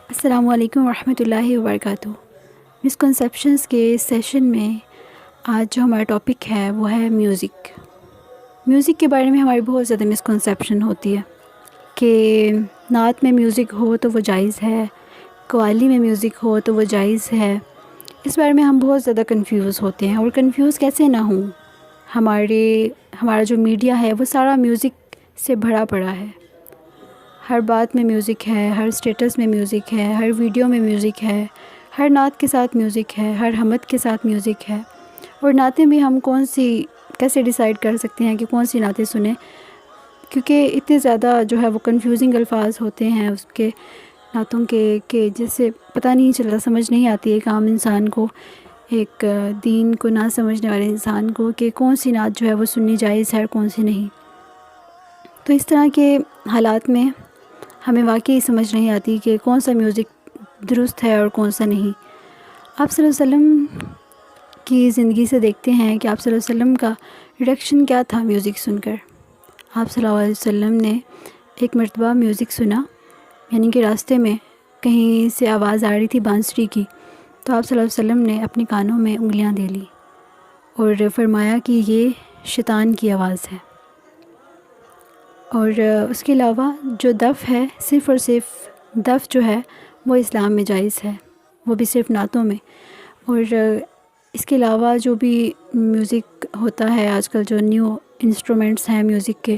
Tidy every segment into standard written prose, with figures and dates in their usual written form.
السلام علیکم ورحمۃ اللہ وبرکاتہ۔ مسکنسیپشنس کے سیشن میں آج جو ہمارا ٹاپک ہے وہ ہے میوزک۔ میوزک کے بارے میں ہماری بہت زیادہ مسکنسیپشن ہوتی ہے کہ نعت میں میوزک ہو تو وہ جائز ہے، قوالی میں میوزک ہو تو وہ جائز ہے۔ اس بارے میں ہم بہت زیادہ کنفیوز ہوتے ہیں، اور کنفیوز کیسے نہ ہوں، ہمارا جو میڈیا ہے وہ سارا میوزک سے بھرا پڑا ہے۔ ہر بات میں میوزک ہے، ہر اسٹیٹس میں میوزک ہے، ہر ویڈیو میں میوزک ہے، ہر نعت کے ساتھ میوزک ہے، ہر حمد کے ساتھ میوزک ہے۔ اور نعتیں بھی ہم کیسے ڈیسائیڈ کر سکتے ہیں کہ کون سی نعتیں سنیں، کیونکہ اتنے زیادہ جو ہے وہ کنفیوزنگ الفاظ ہوتے ہیں اس کے نعتوں کے کہ جس سے پتہ نہیں چلتا، سمجھ نہیں آتی ایک عام انسان کو، ایک دین کو نہ سمجھنے والے انسان کو کہ کون سی نعت جو ہے وہ سننی جائز ہے اور کون سی نہیں۔ تو اس طرح کے حالات میں ہمیں واقعی سمجھ نہیں آتی کہ کون سا میوزک درست ہے اور کون سا نہیں۔ آپ صلی اللہ علیہ وسلم کی زندگی سے دیکھتے ہیں کہ آپ صلی اللہ علیہ وسلم کا ریئیکشن کیا تھا میوزک سن کر۔ آپ صلی اللہ علیہ وسلم نے ایک مرتبہ میوزک سنا، یعنی کہ راستے میں کہیں سے آواز آ رہی تھی بانسری کی، تو آپ صلی اللہ علیہ وسلم نے اپنے کانوں میں انگلیاں دے لی اور فرمایا کہ یہ شیطان کی آواز ہے۔ اور اس کے علاوہ جو دف ہے، صرف اور صرف دف جو ہے وہ اسلام میں جائز ہے، وہ بھی صرف نعتوں میں۔ اور اس کے علاوہ جو بھی میوزک ہوتا ہے آج کل، جو نیو انسٹرومنٹس ہیں میوزک کے،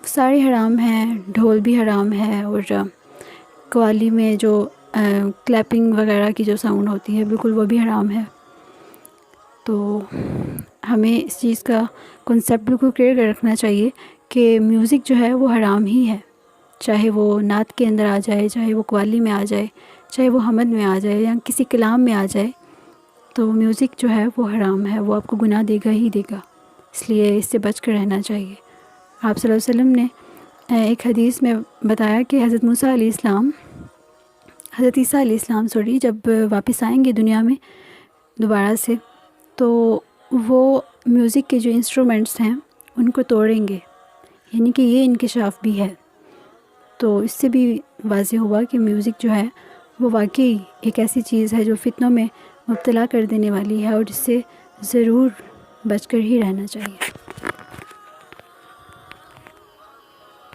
سارے حرام ہیں، ڈھول بھی حرام ہے، اور قوالی میں جو کلیپنگ وغیرہ کی جو ساؤنڈ ہوتی ہے بالکل وہ بھی حرام ہے۔ تو ہمیں اس چیز کا کنسیپٹ بالکل کلیئر کر رکھنا چاہیے کہ میوزک جو ہے وہ حرام ہی ہے، چاہے وہ نعت کے اندر آ جائے، چاہے وہ قوالی میں آ جائے، چاہے وہ حمد میں آ جائے، یا کسی کلام میں آ جائے، تو میوزک جو ہے وہ حرام ہے، وہ آپ کو گناہ دے گا ہی دے گا، اس لیے اس سے بچ کر رہنا چاہیے۔ آپ صلی اللہ علیہ وسلم نے ایک حدیث میں بتایا کہ حضرت عیسیٰ علیہ السلام جب واپس آئیں گے دنیا میں دوبارہ سے، تو وہ میوزک کے جو انسٹرومنٹس ہیں ان کو توڑیں گے، یعنی کہ یہ انکشاف بھی ہے۔ تو اس سے بھی واضح ہوا کہ میوزک جو ہے وہ واقعی ایک ایسی چیز ہے جو فتنوں میں مبتلا کر دینے والی ہے، اور جس سے ضرور بچ کر ہی رہنا چاہیے۔